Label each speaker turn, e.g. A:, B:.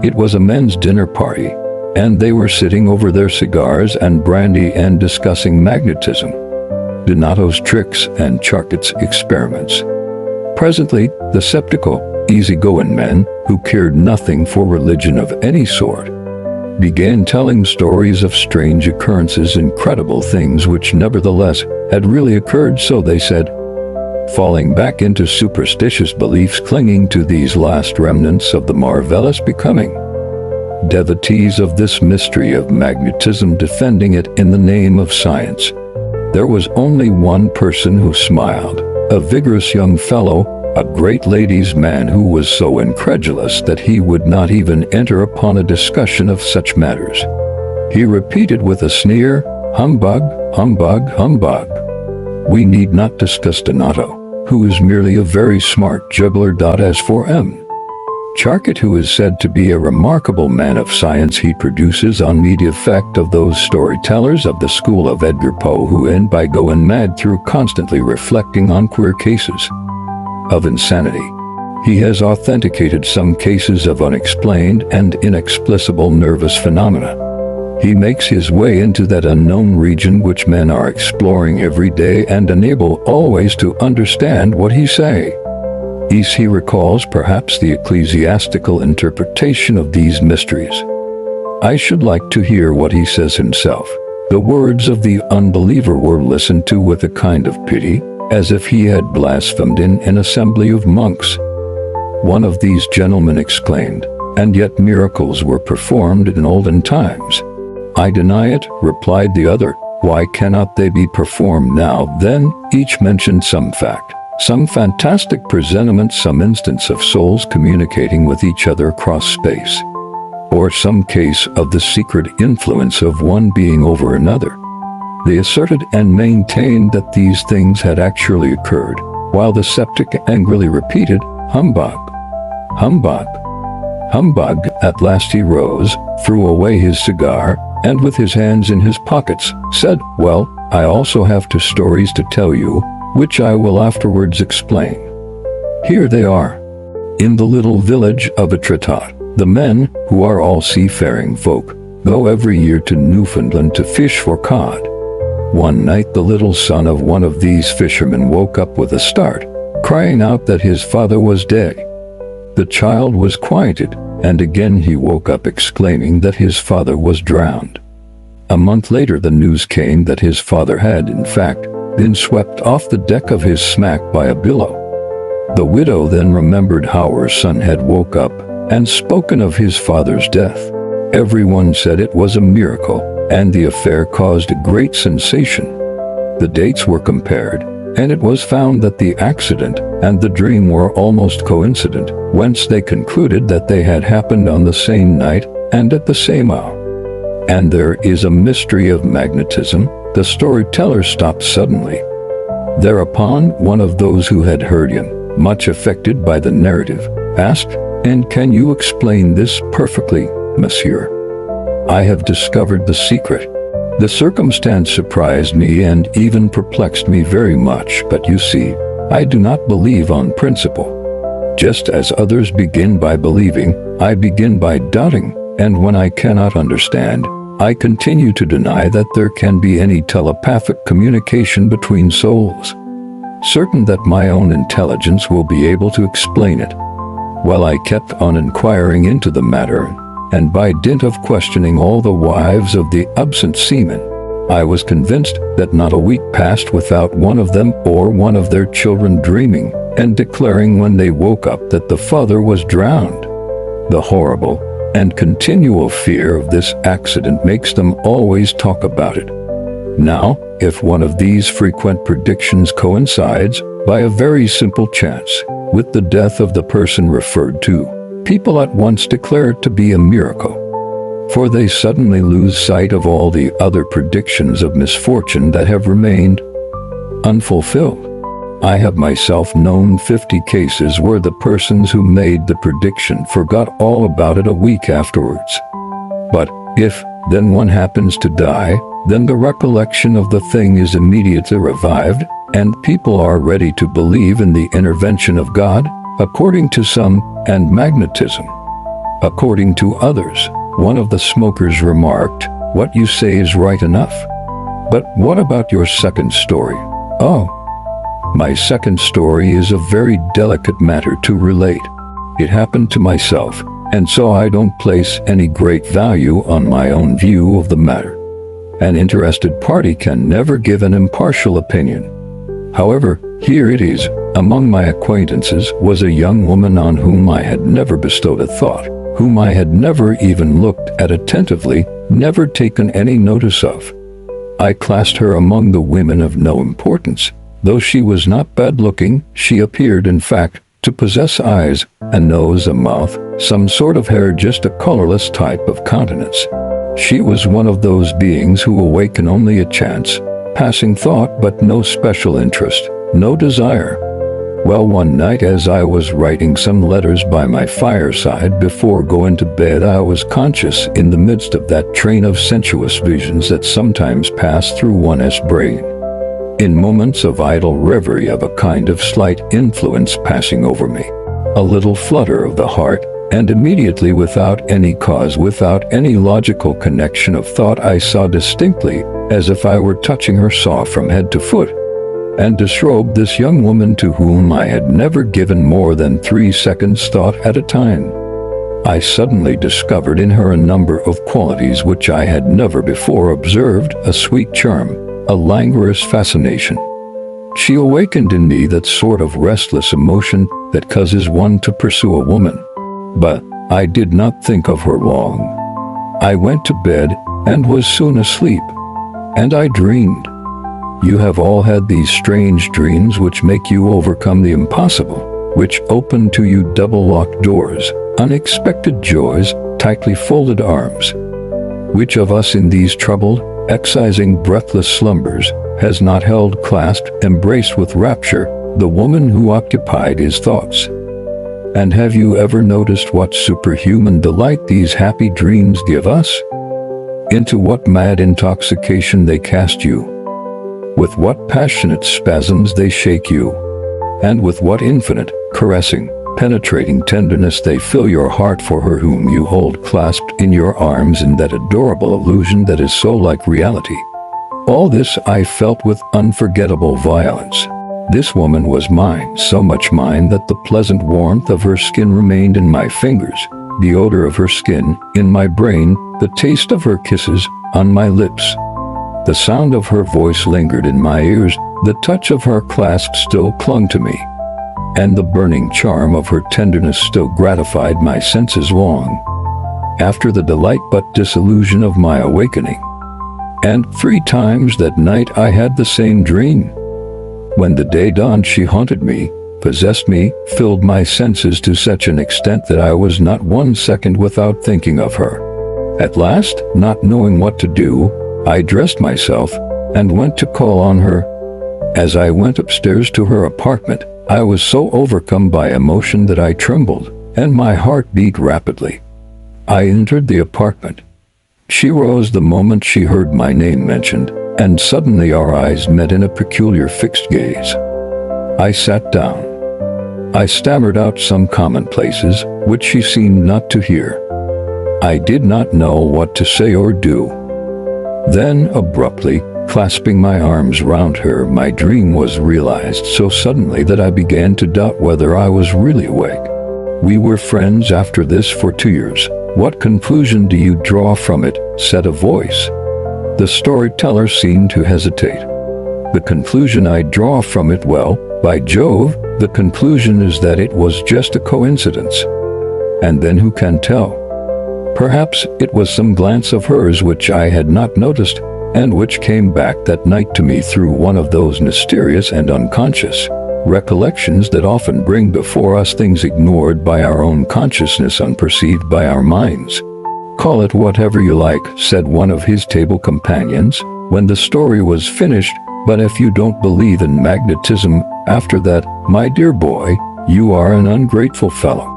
A: It was a men's dinner party, and they were sitting over their cigars and brandy and discussing magnetism, Donato's tricks and Charcot's experiments. Presently, the skeptical, easygoing men, who cared nothing for religion of any sort, began telling stories of strange occurrences, incredible things which nevertheless had really occurred, so they said, falling back into superstitious beliefs, clinging to these last remnants of the marvelous, becoming devotees of this mystery of magnetism, defending it in the name of science. There was only one person who smiled, a vigorous young fellow, a great ladies' man who was so incredulous that he would not even enter upon a discussion of such matters. He repeated with a sneer, "Humbug, humbug, humbug. We need not discuss Donato, who is merely a very smart juggler. As for Charcot, who is said to be a remarkable man of science, he produces on me the effect of those storytellers of the school of Edgar Poe who end by going mad through constantly reflecting on queer cases of insanity. He has authenticated some cases of unexplained and inexplicable nervous phenomena. He makes his way into that unknown region which men are exploring every day and unable always to understand what he say. He recalls perhaps the ecclesiastical interpretation of these mysteries. I should like to hear what he says himself." The words of the unbeliever were listened to with a kind of pity, as if he had blasphemed in an assembly of monks. One of these gentlemen exclaimed, "And yet miracles were performed in olden times." "I deny it," replied the other. "Why cannot they be performed now?" Then each mentioned some fact, some fantastic presentiment, some instance of souls communicating with each other across space, or some case of the secret influence of one being over another. They asserted and maintained that these things had actually occurred, while the skeptic angrily repeated, "Humbug, humbug, humbug." At last he rose, threw away his cigar, and with his hands in his pockets, said, "Well, I also have two stories to tell you, which I will afterwards explain. Here they are. In the little village of Etretat, the men, who are all seafaring folk, go every year to Newfoundland to fish for cod. One night the little son of one of these fishermen woke up with a start, crying out that his father was dead. The child was quieted, and again he woke up exclaiming that his father was drowned. A month later the news came that his father had, in fact, been swept off the deck of his smack by a billow. The widow then remembered how her son had woke up and spoken of his father's death. Everyone said it was a miracle, and the affair caused a great sensation. The dates were compared, and it was found that the accident and the dream were almost coincident, whence they concluded that they had happened on the same night and at the same hour. And there is a mystery of magnetism. The storyteller stopped suddenly. Thereupon one of those who had heard him, much affected by the narrative, asked, "And can you explain this perfectly, monsieur?" "I have discovered the secret. The circumstance surprised me and even perplexed me very much, but you see, I do not believe on principle. Just as others begin by believing, I begin by doubting, and when I cannot understand, I continue to deny that there can be any telepathic communication between souls, certain that my own intelligence will be able to explain it." Well, I kept on inquiring into the matter, and by dint of questioning all the wives of the absent seamen, I was convinced that not a week passed without one of them or one of their children dreaming and declaring when they woke up that the father was drowned. The horrible and continual fear of this accident makes them always talk about it. Now, if one of these frequent predictions coincides, by a very simple chance, with the death of the person referred to, people at once declare it to be a miracle, for they suddenly lose sight of all the other predictions of misfortune that have remained unfulfilled. I have myself known 50 cases where the persons who made the prediction forgot all about it a week afterwards. But if then one happens to die, then the recollection of the thing is immediately revived, and people are ready to believe in the intervention of God, according to some, and magnetism, According to others, one of the smokers remarked, "What you say is right enough. But what about your second story?" "Oh, my second story is a very delicate matter to relate. It happened to myself, and so I don't place any great value on my own view of the matter. An interested party can never give an impartial opinion. However, here it is. Among my acquaintances was a young woman on whom I had never bestowed a thought, whom I had never even looked at attentively, never taken any notice of. I classed her among the women of no importance. Though she was not bad-looking, she appeared, in fact, to possess eyes, a nose, a mouth, some sort of hair, just a colorless type of countenance. She was one of those beings who awaken only a chance, passing thought, but no special interest, no desire. Well, one night as I was writing some letters by my fireside before going to bed, I was conscious in the midst of that train of sensuous visions that sometimes pass through one's brain, in moments of idle reverie, of a kind of slight influence passing over me, a little flutter of the heart, and immediately, without any cause, without any logical connection of thought, I saw distinctly, as if I were touching her, saw from head to foot and disrobe this young woman to whom I had never given more than 3 seconds thought at a time. I suddenly discovered in her a number of qualities which I had never before observed: a sweet charm, a languorous fascination. She awakened in me that sort of restless emotion that causes one to pursue a woman. But I did not think of her long. I went to bed and was soon asleep, and I dreamed. You have all had these strange dreams which make you overcome the impossible, which open to you double-locked doors, unexpected joys, tightly folded arms. Which of us in these troubled, excising, breathless slumbers has not held clasped, embraced with rapture, the woman who occupied his thoughts? And have you ever noticed what superhuman delight these happy dreams give us? Into what mad intoxication they cast you, with what passionate spasms they shake you, and with what infinite, caressing, penetrating tenderness they fill your heart for her whom you hold clasped in your arms in that adorable illusion that is so like reality. All this I felt with unforgettable violence. This woman was mine, so much mine that the pleasant warmth of her skin remained in my fingers, the odor of her skin in my brain, the taste of her kisses on my lips. The sound of her voice lingered in my ears, the touch of her clasp still clung to me, and the burning charm of her tenderness still gratified my senses long after the delight but disillusion of my awakening. And 3 times that night I had the same dream. When the day dawned, she haunted me, possessed me, filled my senses to such an extent that I was not 1 second without thinking of her. At last, not knowing what to do, I dressed myself and went to call on her. As I went upstairs to her apartment, I was so overcome by emotion that I trembled, and my heart beat rapidly. I entered the apartment. She rose the moment she heard my name mentioned, and suddenly our eyes met in a peculiar fixed gaze. I sat down. I stammered out some commonplaces, which she seemed not to hear. I did not know what to say or do. Then, abruptly, clasping my arms round her, my dream was realized so suddenly that I began to doubt whether I was really awake. We were friends after this for 2 years. What conclusion do you draw from it? Said a voice. The storyteller seemed to hesitate. The conclusion I draw from it, well, by Jove, the conclusion is that it was just a coincidence. And then who can tell? Perhaps it was some glance of hers which I had not noticed, and which came back that night to me through one of those mysterious and unconscious recollections that often bring before us things ignored by our own consciousness, unperceived by our minds. Call it whatever you like, said one of his table companions, when the story was finished, but if you don't believe in magnetism after that, my dear boy, you are an ungrateful fellow.